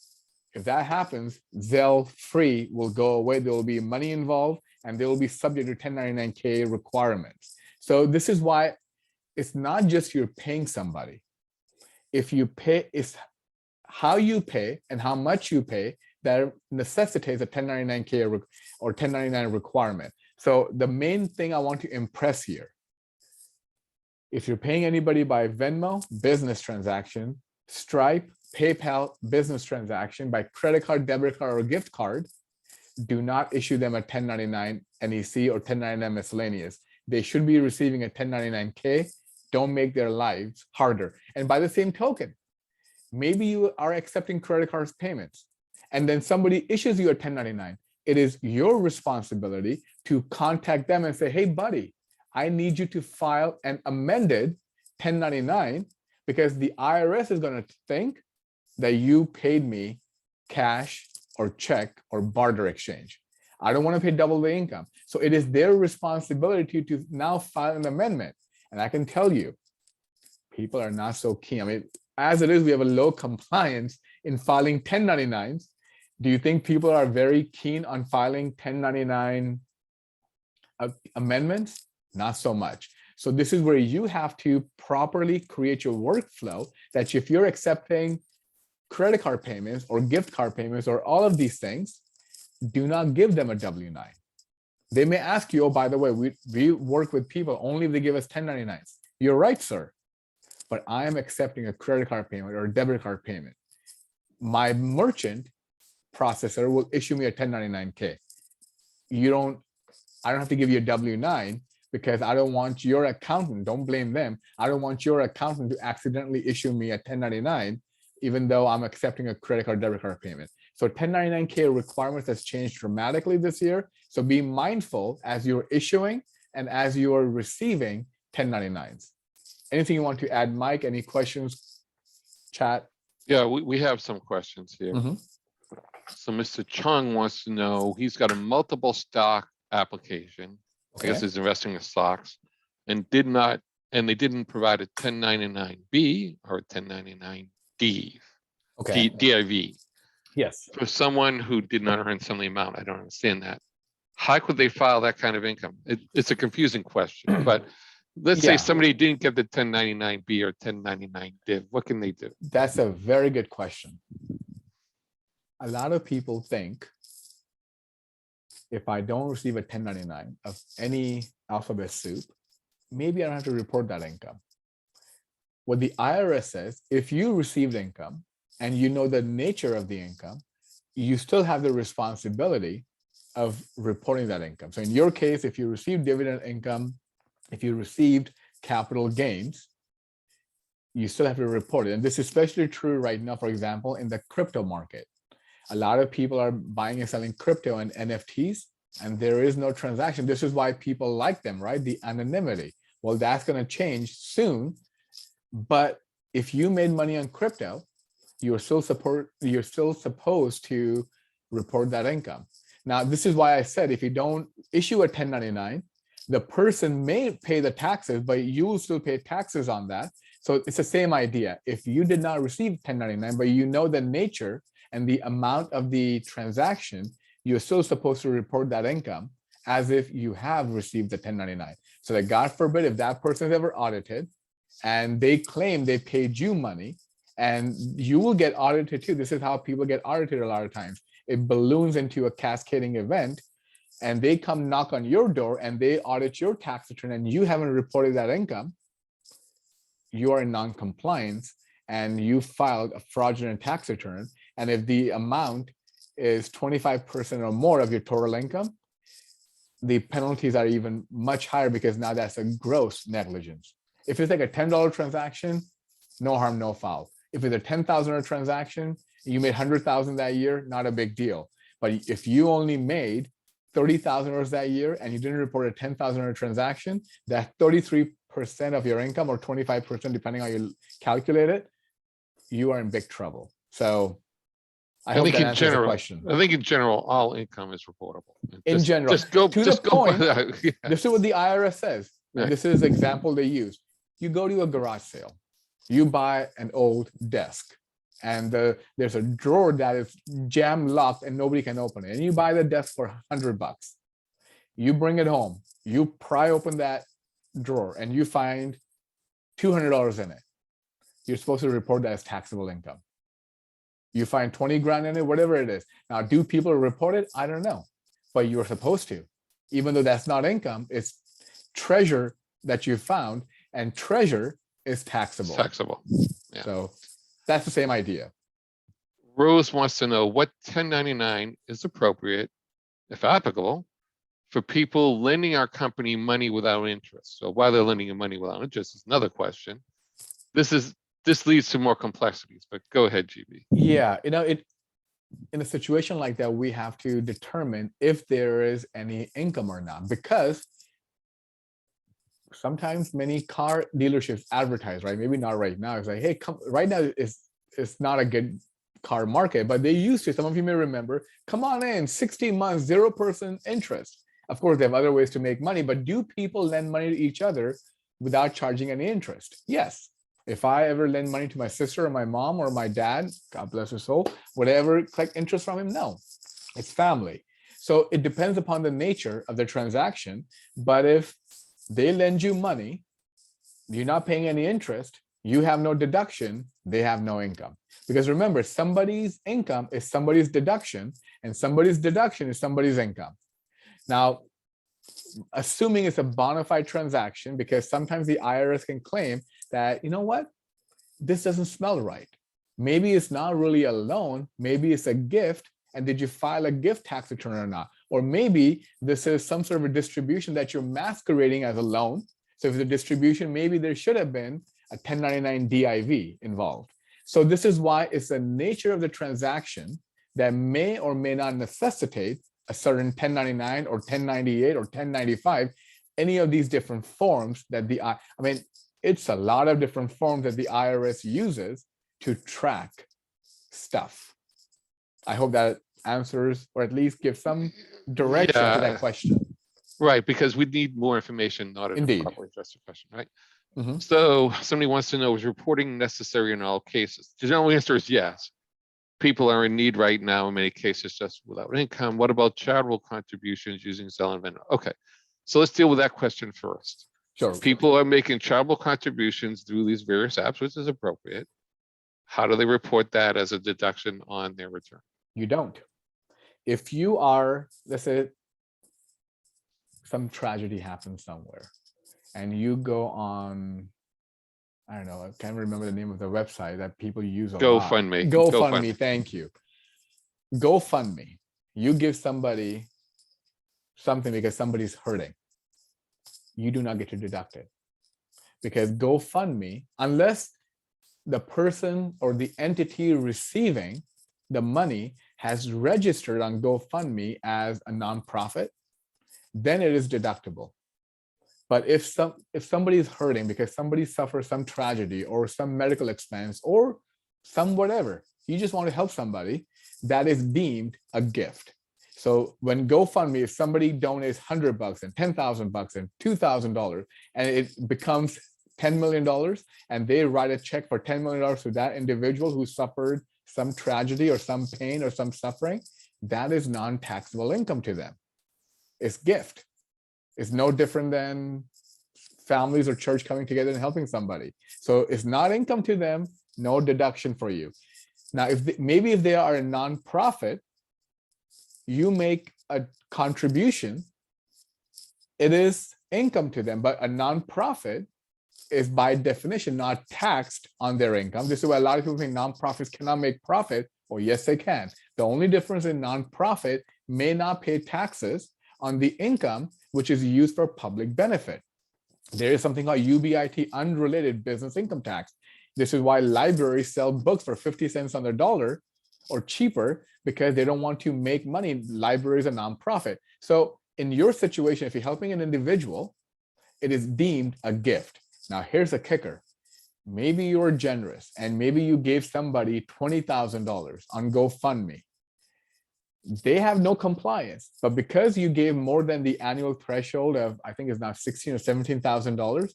If that happens, Zelle free will go away. There will be money involved and they will be subject to 1099K requirements. So this is why it's not just you're paying somebody. If you pay, it's how you pay and how much you pay that necessitates a 1099K or 1099 requirement. So the main thing I want to impress here, if you're paying anybody by Venmo, business transaction, Stripe, PayPal, business transaction by credit card, debit card, or gift card, do not issue them a 1099 NEC or 1099 miscellaneous. They should be receiving a 1099K. Don't make their lives harder. And by the same token, maybe you are accepting credit cards payments, and then somebody issues you a 1099. It is your responsibility to contact them and say, hey, buddy, I need you to file an amended 1099 because the IRS is going to think that you paid me cash or check or barter exchange. I don't want to pay double the income. So it is their responsibility to now file an amendment. And I can tell you, people are not so keen. I mean, as it is, we have a low compliance in filing 1099s. Do you think people are very keen on filing 1099 amendments? Not so much. So this is where you have to properly create your workflow that if you're accepting credit card payments or gift card payments or all of these things, do not give them a W-9. They may ask you, oh, by the way, we work with people only if they give us 1099s. You're right, sir. But I am accepting a credit card payment or a debit card payment. My merchant processor will issue me a 1099K. I don't have to give you a W-9 because I don't want your accountant, don't blame them. I don't want your accountant to accidentally issue me a 1099, even though I'm accepting a credit card, debit card payment. So 1099K requirements has changed dramatically this year. So be mindful as you're issuing and as you are receiving 1099s. Anything you want to add, Mike? Any questions, chat?
Yeah, we have some questions here.
Mhm.
So Mr. Chung wants to know, he's got a multiple stock application. I guess
Okay.
he's investing in stocks and they didn't provide a 1099B or a 1099D,
Okay.
DIV.
Yes.
For someone who did not earn some amount, I don't understand that. How could they file that kind of income? It's a confusing question, but let's say
Yeah.
somebody didn't get the 1099B or 1099 div, what can they do?
That's a very good question. A lot of people think if I don't receive a 1099 of any alphabet soup, maybe I don't have to report that income. What the IRS says, if you received income and you know the nature of the income, you still have the responsibility of reporting that income. So in your case, if you received dividend income, if you received capital gains, you still have to report it. And this is especially true right now, for example, in the crypto market. A lot of people are buying and selling crypto and NFTs, and there is no transaction. This is why people like them, right? The anonymity. Well, that's going to change soon. But if you made money on crypto, you're still supposed to report that income. Now, this is why I said if you don't issue a 1099, the person may pay the taxes, but you will still pay taxes on that. So it's the same idea. If you did not receive 1099, but you know the nature and the amount of the transaction, you're still supposed to report that income as if you have received the 1099. So that God forbid, if that person is ever audited and they claim they paid you money, and you will get audited too. This is how people get audited a lot of times. It balloons into a cascading event and they come knock on your door and they audit your tax return and you haven't reported that income, you are in non-compliance and you filed a fraudulent tax return. And if the amount is 25% or more of your total income, the penalties are even much higher because now that's a gross negligence. If it's like a $10 transaction, no harm, no foul. If it's a $10,000 transaction, you made $100,000 that year, not a big deal. But if you only made $30,000 that year and you didn't report a $10,000 transaction, that 33% of your income or 25%, depending on how you calculate it, you are in big trouble. So I hope that answers the question.
I think in general, all income is reportable.
In general,
just go
to
just
the
go by
point,
that. Yeah.
this is what the IRS says.
Yeah.
And this is the example they use. You go to a garage sale, you buy an old desk, and there's a drawer that is jam locked and nobody can open it. And you buy the desk for $100. You bring it home, you pry open that drawer and you find $200 in it. You're supposed to report that as taxable income. You find 20 grand in it, whatever it is. Now, do people report it? I don't know, but you're supposed to, even though that's not income, it's treasure that you found, and treasure is taxable.
Taxable. Yeah.
So That's the same idea.
Rose wants to know what 1099 is appropriate, if applicable, for people lending our company money without interest. So why they're lending you money without interest is another question. This leads to more complexities, but go ahead, GB.
Yeah, in a situation like that, we have to determine if there is any income or not, because sometimes many car dealerships advertise, right? Maybe not right now. It's like, hey, come right now it's not a good car market, but they used to, some of you may remember, come on in, 60 months, 0% interest. Of course, they have other ways to make money, but do people lend money to each other without charging any interest? Yes. If I ever lend money to my sister or my mom or my dad, God bless his soul, whatever, collect interest from him? No, it's family. So it depends upon the nature of the transaction. But if they lend you money, you're not paying any interest, you have no deduction, they have no income. Because remember, somebody's income is somebody's deduction, and somebody's deduction is somebody's income. Now, assuming it's a bona fide transaction, because sometimes the IRS can claim that, you know what, this doesn't smell right. Maybe it's not really a loan, maybe it's a gift, and did you file a gift tax return or not? Or maybe this is some sort of a distribution that you're masquerading as a loan. So if the distribution, maybe there should have been a 1099 DIV involved. So this is why it's the nature of the transaction that may or may not necessitate a certain 1099 or 1098 or 1095, any of these different forms that it's a lot of different forms that the IRS uses to track stuff. I hope that answers, or at least gives some direction to that question.
Right, because we need more information, not
Indeed.
to properly address the question, right?
Mhm.
So somebody wants to know, is reporting necessary in all cases? The general answer is yes. People are in need right now, in many cases, just without income. What about charitable contributions using Zelle and Venmo? Okay, so let's deal with that question first.
Sure.
People are making charitable contributions through these various apps, which is appropriate. How do they report that as a deduction on their return?
You don't. If you are, let's say, some tragedy happens somewhere, and you go on, I don't know, I can't remember the name of the website that people use a lot.
GoFundMe.
GoFundMe, thank you. GoFundMe, you give somebody something because somebody's hurting, you do not get to deduct it. Because GoFundMe, unless the person or the entity receiving the money has registered on GoFundMe as a nonprofit, then it is deductible. But if somebody is hurting because somebody suffers some tragedy or some medical expense or some whatever, you just want to help somebody, that is deemed a gift. So when GoFundMe, if somebody donates $100 and $10,000 and $2,000, and it becomes $10 million, and they write a check for $10 million to that individual who suffered some tragedy or some pain or some suffering, that is non-taxable income to them. It's gift. It's no different than families or church coming together and helping somebody. So it's not income to them, no deduction for you. Now, maybe if they are a nonprofit, you make a contribution, it is income to them, but a nonprofit is by definition not taxed on their income. This is why a lot of people think nonprofits cannot make profit, or yes, they can. The only difference in nonprofit may not pay taxes on the income which is used for public benefit. There is something called UBIT, unrelated business income tax. This is why libraries sell books for 50 cents on the dollar or cheaper, because they don't want to make money. Libraries are nonprofit. So in your situation, if you're helping an individual, it is deemed a gift. Now, here's a kicker. Maybe you're generous and maybe you gave somebody $20,000 on GoFundMe. They have no compliance, but because you gave more than the annual threshold of, I think it's now $16,000 or $17,000,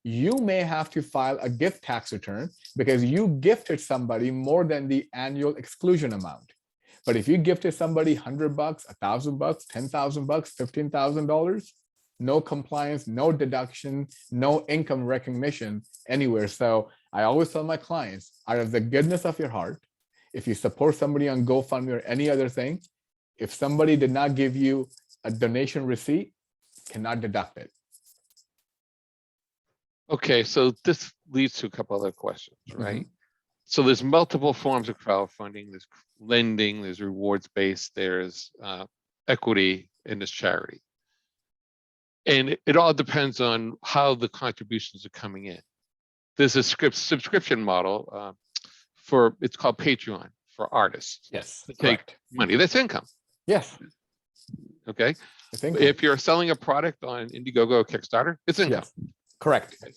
you may have to file a gift tax return because you gifted somebody more than the annual exclusion amount. But if you gifted somebody $100, $1,000, $10,000, $15,000, no compliance, no deduction, no income recognition anywhere. So I always tell my clients, out of the goodness of your heart, if you support somebody on GoFundMe or any other thing, if somebody did not give you a donation receipt, cannot deduct it.
Okay, so this leads to a couple other questions, right? So there's multiple forms of crowdfunding. There's lending, there's rewards-based, there's equity, and there's charity. And it all depends on how the contributions are coming in. There's a subscription model it's called Patreon for artists
Yes,
to take
correct.
money. That's income.
Yes,
Okay.
I think.
If you're selling a product on Indiegogo or Kickstarter, it's income.
Yes, correct.
If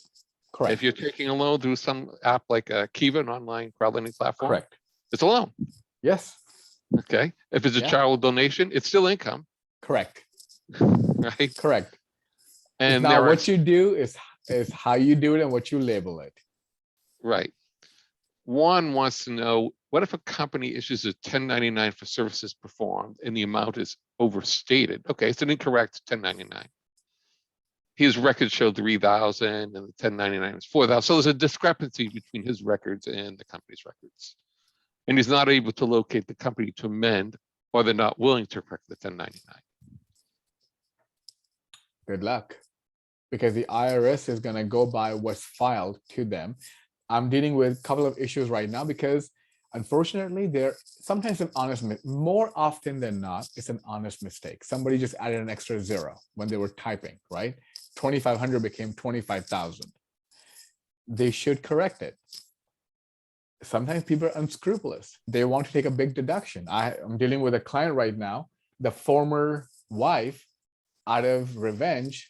Correct.
you're taking a loan through some app like Kiva, an online crowdlending platform,
Correct.
it's a loan.
Yes,
Okay. If it's a
Yeah.
charitable donation, it's still income,
correct.
right?
Correct.
And
Now
there are,
what you do is how you do it and what you label it.
right. One wants to know, what if a company issues a 1099 for services performed and the amount is overstated? Okay, it's an incorrect 1099. His records showed 3,000 and the 1099 is 4,000. So there's a discrepancy between his records and the company's records. And he's not able to locate the company to amend, or they're not willing to correct the 1099.
Good luck. Because the IRS is going to go by what's filed to them. I'm dealing with a couple of issues right now because unfortunately they're sometimes an honest, more often than not, it's an honest mistake. Somebody just added an extra zero when they were typing, right? 2,500 became 25,000. They should correct it. Sometimes people are unscrupulous. They want to take a big deduction. I'm dealing with a client right now. The former wife, out of revenge,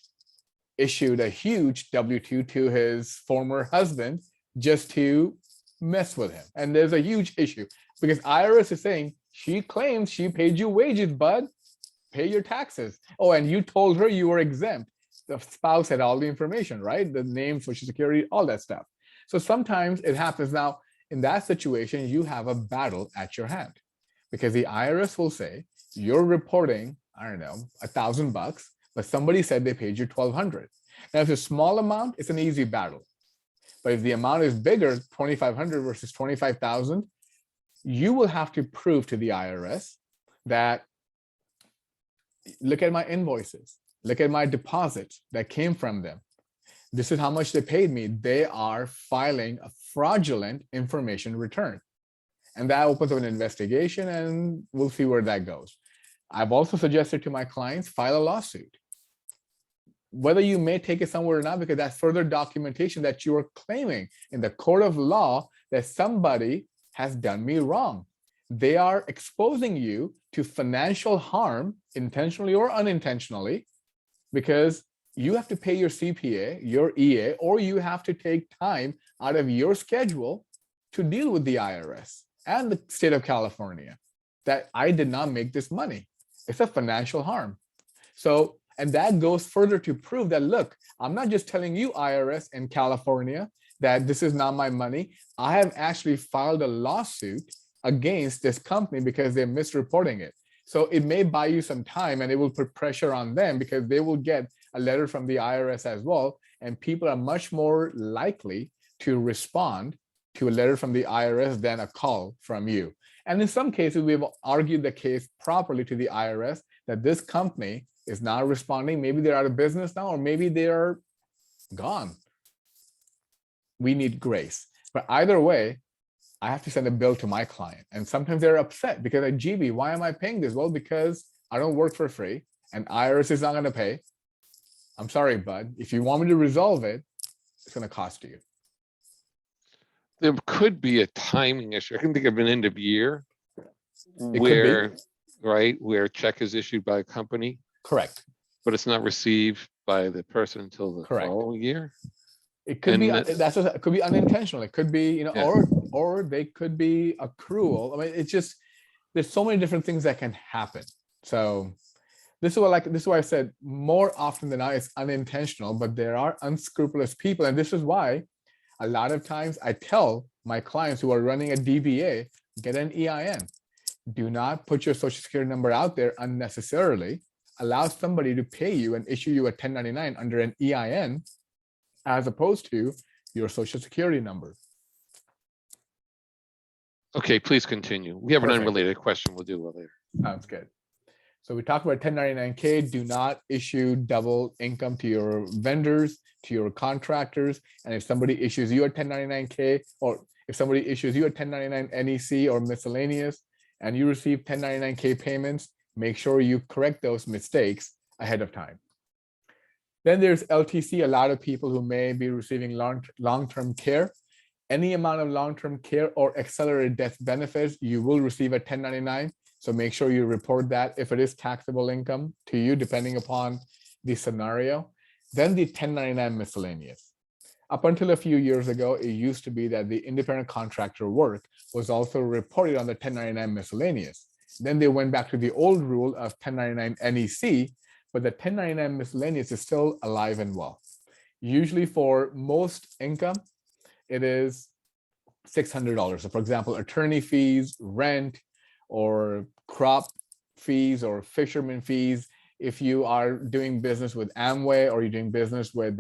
issued a huge W-2 to his former husband just to mess with him. And there's a huge issue because IRS is saying, she claims she paid you wages, bud. Pay your taxes. Oh, and you told her you were exempt. The spouse had all the information, right? The name, Social Security, all that stuff. So sometimes it happens. Now, in that situation, you have a battle at your hand because the IRS will say, you're reporting, I don't know, $1,000, but somebody said they paid you 1,200. Now, if it's a small amount, it's an easy battle. But if the amount is bigger, 2,500 versus 25,000, you will have to prove to the IRS that, look at my invoices, look at my deposits that came from them. This is how much they paid me. They are filing a fraudulent information return. And that opens up an investigation and we'll see where that goes. I've also suggested to my clients, file a lawsuit. Whether you may take it somewhere or not, because that's further documentation that you are claiming in the court of law that somebody has done me wrong. They are exposing you to financial harm, intentionally or unintentionally, because you have to pay your CPA, your EA, or you have to take time out of your schedule to deal with the IRS and the state of California that I did not make this money. It's a financial harm. So, and that goes further to prove that, look, I'm not just telling you, IRS in California, that this is not my money. I have actually filed a lawsuit against this company because they're misreporting it. So it may buy you some time and it will put pressure on them because they will get a letter from the IRS as well. And people are much more likely to respond to a letter from the IRS than a call from you. And in some cases, we've argued the case properly to the IRS that this company is not responding. Maybe they're out of business now, or maybe they're gone. We need grace. But either way, I have to send a bill to my client. And sometimes they're upset because like, GB, why am I paying this? Well, because I don't work for free and IRS is not going to pay. I'm sorry, bud. If you want me to resolve it, it's going to cost you.
There could be a timing issue. I can think of an end of year
could be.
where, right, where a check is issued by a company,
Correct.
but it's not received by the person until the
Correct.
following year.
It could be,
And
it could be unintentional. It could be,
Yeah.
or they could be accrual. I mean, it's just, there's so many different things that can happen. So this is why I said more often than not, it's unintentional, but there are unscrupulous people. And this is why a lot of times I tell my clients who are running a DBA, get an EIN. Do not put your social security number out there unnecessarily. Allow somebody to pay you and issue you a 1099 under an EIN as opposed to your social security number.
Okay, please continue. We have an
Perfect.
unrelated question. We'll do it later.
Sounds good. So we talked about 1099K. Do not issue double income to your vendors, to your contractors. And if somebody issues you a 1099K, or If somebody issues you a 1099 NEC or miscellaneous and you receive 1099-K payments, make sure you correct those mistakes ahead of time. Then there's LTC, a lot of people who may be receiving long-term care. Any amount of long-term care or accelerated death benefits, you will receive a 1099. So make sure you report that if it is taxable income to you, depending upon the scenario. Then the 1099 miscellaneous. Up until a few years ago, it used to be that the independent contractor work was also reported on the 1099 miscellaneous. Then they went back to the old rule of 1099 NEC, but the 1099 miscellaneous is still alive and well. Usually for most income, it is $600. So for example, attorney fees, rent, or crop fees or fisherman fees. If you are doing business with Amway or you're doing business with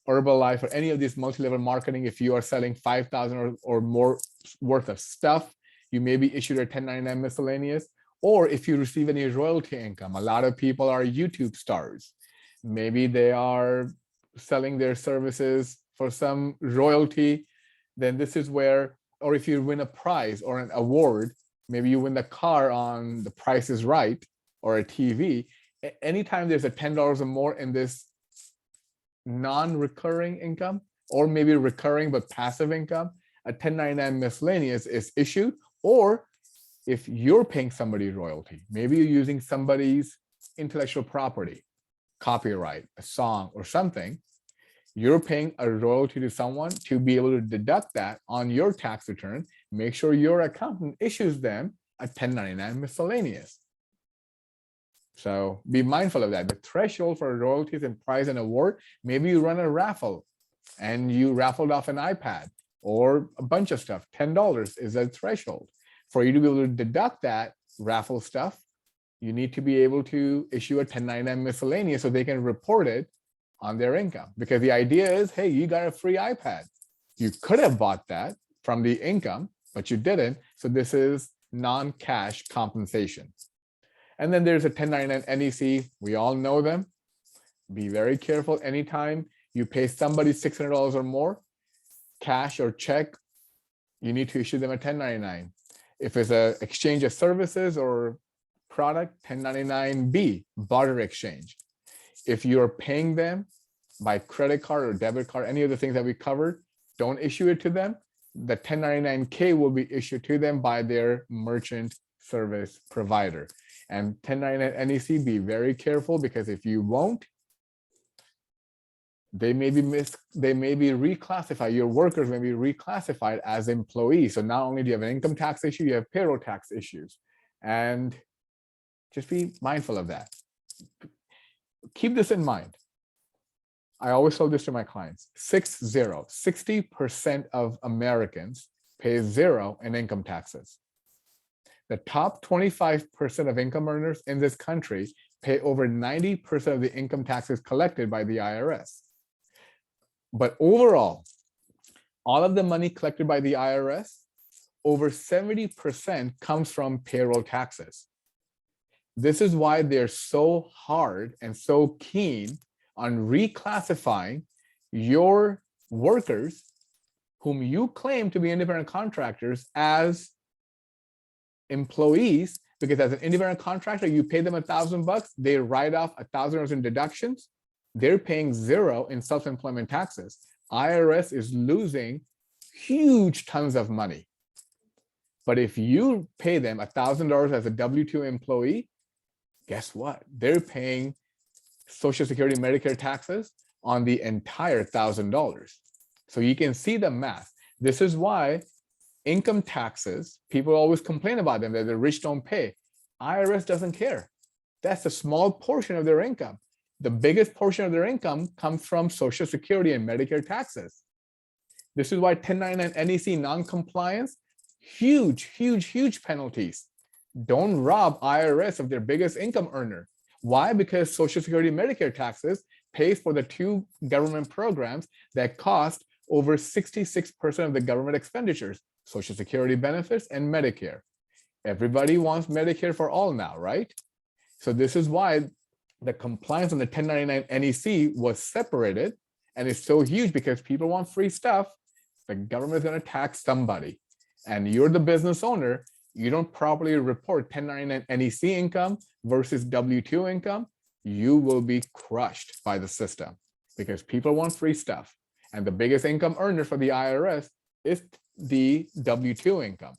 Herbalife or any of these multi-level marketing, if you are selling 5,000 or more worth of stuff, you may be issued a 1099 miscellaneous. Or if you receive any royalty income, a lot of people are YouTube stars. Maybe they are selling their services for some royalty, then this is where, or if you win a prize or an award, maybe you win the car on The Price is Right or a TV, anytime there's a $10 or more in this non-recurring income, or maybe recurring but passive income, a 1099 miscellaneous is issued. Or if you're paying somebody royalty, maybe you're using somebody's intellectual property, copyright, a song or something, you're paying a royalty to someone to be able to deduct that on your tax return. Make sure your accountant issues them a 1099 miscellaneous. So be mindful of that. The threshold for royalties and prize and award, maybe you run a raffle and you raffled off an iPad or a bunch of stuff. $10 is a threshold. For you to be able to deduct that raffle stuff, you need to be able to issue a 1099 miscellaneous so they can report it on their income. Because the idea is, hey, you got a free iPad. You could have bought that from the income, but you didn't. So this is non-cash compensation. And then there's a 1099 NEC. We all know them. Be very careful. Anytime you pay somebody $600 or more, cash or check, you need to issue them a 1099. If it's an exchange of services or product, 1099B, barter exchange. If you're paying them by credit card or debit card, any of the things that we covered, don't issue it to them. The 1099K will be issued to them by their merchant service provider. And 1099 NEC, be very careful, because if you won't, they may be reclassified. Your workers may be reclassified as employees. So not only do you have an income tax issue, you have payroll tax issues. And just be mindful of that. Keep this in mind. I always tell this to my clients, 60% of Americans pay zero in income taxes. The top 25% of income earners in this country pay over 90% of the income taxes collected by the IRS. But overall, all of the money collected by the IRS, over 70% comes from payroll taxes. This is why they're so hard and so keen on reclassifying your workers whom you claim to be independent contractors as employees, because as an independent contractor, you pay them $1,000, they write off $1,000 in deductions, they're paying zero in self-employment taxes. IRS is losing huge tons of money. But if you pay them $1,000 as a W-2 employee, guess what? They're paying Social Security, Medicare taxes on the entire $1,000. So you can see the math. This is why income taxes, people always complain about them, that the rich don't pay. IRS doesn't care. That's a small portion of their income. The biggest portion of their income comes from Social Security and Medicare taxes. This is why 1099 NEC non-compliance, huge penalties. Don't rob IRS of their biggest income earner. Why? Because Social Security, Medicare taxes pays for the two government programs that cost over 66% of the government expenditures, Social Security benefits and Medicare. Everybody wants Medicare for all now, right? So this is why the compliance on the 1099 NEC was separated, and it's so huge because people want free stuff. the government is going to tax somebody, and you're the business owner, you don't properly report 1099 NEC income versus W-2 income, you will be crushed by the system because people want free stuff. And the biggest income earner for the IRS is the W-2 income.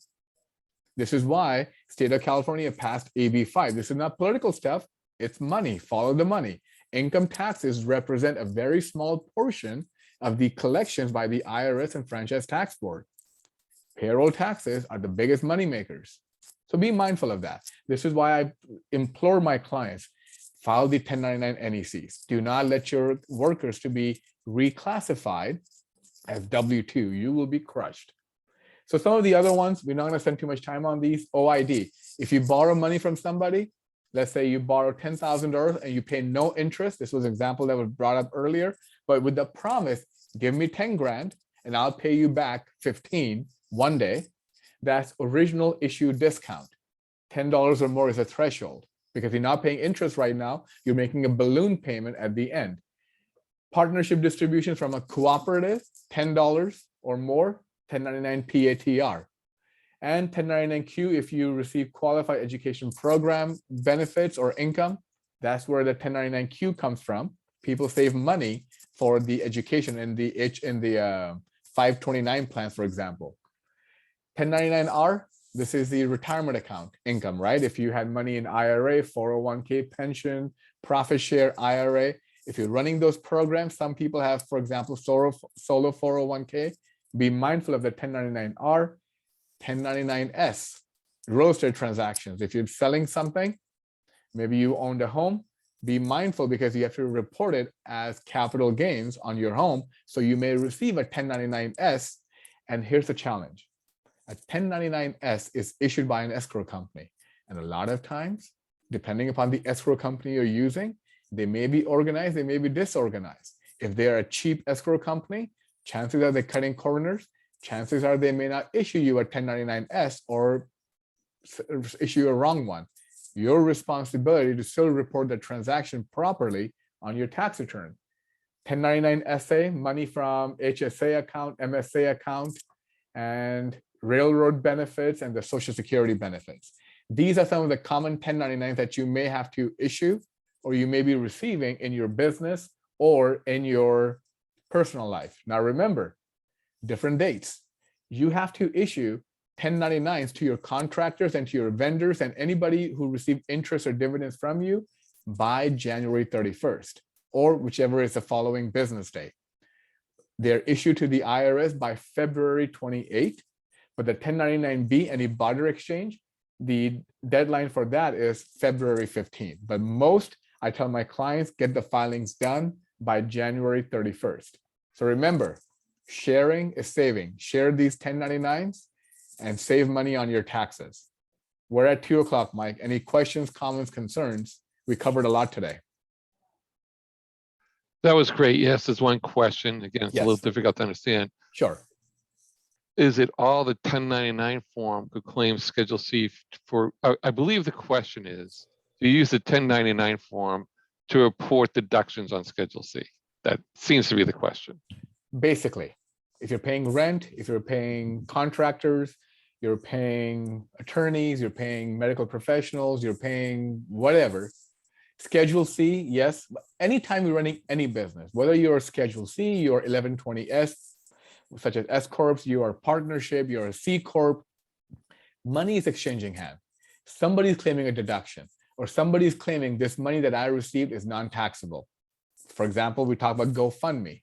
This is why state of California passed AB5. This is not political stuff. It's money. Follow the money. Income taxes represent a very small portion of the collections by the IRS and Franchise Tax Board. Payroll taxes are the biggest money makers. So be mindful of that. This is why I implore my clients, file the 1099 NECs. Do not let your workers to be reclassified as W-2. You will be crushed. So some of the other ones, we're not going to spend too much time on these. OID. If you borrow money from somebody, let's say you borrow $10,000 and you pay no interest. This was an example that was brought up earlier, but with the promise, give me 10 grand and I'll pay you back 15 one day. That's original issue discount. $10 or more is a threshold because you're not paying interest right now. You're making a balloon payment at the end. Partnership distributions from a cooperative, $10 or more, 1099 PATR. And 1099Q, if you receive qualified education program benefits or income, that's where the 1099Q comes from. People save money for the education in the 529 plans, for example. 1099R, this is the retirement account income, right? If you had money in IRA, 401k, pension, profit share, IRA, if you're running those programs, some people have, for example, solo 401k, be mindful of the 1099R, 1099S, real estate transactions. If you're selling something, maybe you owned a home, be mindful because you have to report it as capital gains on your home. So you may receive a 1099S. And here's the challenge. A 1099S is issued by an escrow company. And a lot of times, depending upon the escrow company you're using, they may be organized, they may be disorganized. If they're a cheap escrow company, chances are they're cutting corners. Chances are they may not issue you a 1099S or issue a wrong one. Your responsibility to still report the transaction properly on your tax return. 1099 SA, money from HSA account, MSA account, and railroad benefits and the Social Security benefits. These are some of the common 1099s that you may have to issue or you may be receiving in your business or in your personal life. Now remember, different dates. You have to issue 1099s to your contractors and to your vendors and anybody who received interest or dividends from you by January 31st, or whichever is the following business day. They're issued to the IRS by February 28th, but the 1099B, any barter exchange, the deadline for that is February 15th. But most, I tell my clients, get the filings done by January 31st. So remember, sharing is saving. Share these 1099s and save money on your taxes. We're at 2 o'clock, Mike. Any questions, comments, concerns? We covered a lot today.
That was great. Yes, there's one question. Again, it's a little
Yes.
difficult to understand.
Sure.
Is it all the 1099 form could claim Schedule C for, I believe the question is, do you use the 1099 form to report deductions on Schedule C? That seems to be the question.
Basically, if you're paying rent, if you're paying contractors, you're paying attorneys, you're paying medical professionals, you're paying whatever. Schedule C, yes. Anytime you're running any business, whether you're Schedule C, you're 1120S, such as S Corps, you are partnership, you're a C Corp, money is exchanging hands. Somebody's claiming a deduction, or somebody's claiming this money that I received is non-taxable. For example, we talk about GoFundMe.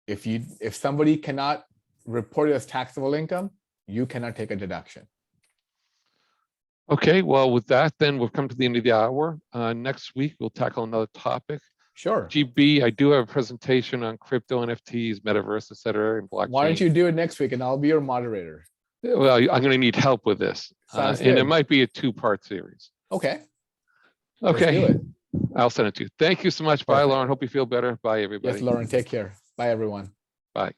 If somebody cannot report it as taxable income, you cannot take a deduction.
Okay, well, with that, then we've come to the end of the hour. Next week, we'll tackle another topic.
Sure.
GB, I do have a presentation on crypto, NFTs, metaverse, et cetera, and blockchain.
Why don't you do it next week and I'll be your moderator?
Well, I'm going to need help with this.
Sounds
and
good.
it might be a 2-part series.
Okay. Let's
Okay.
do it.
I'll send it to you. Thank you so much. Bye,
Perfect.
Lauren. Hope you feel better. Bye, everybody.
Yes, Lauren, take care. Bye, everyone.
Bye.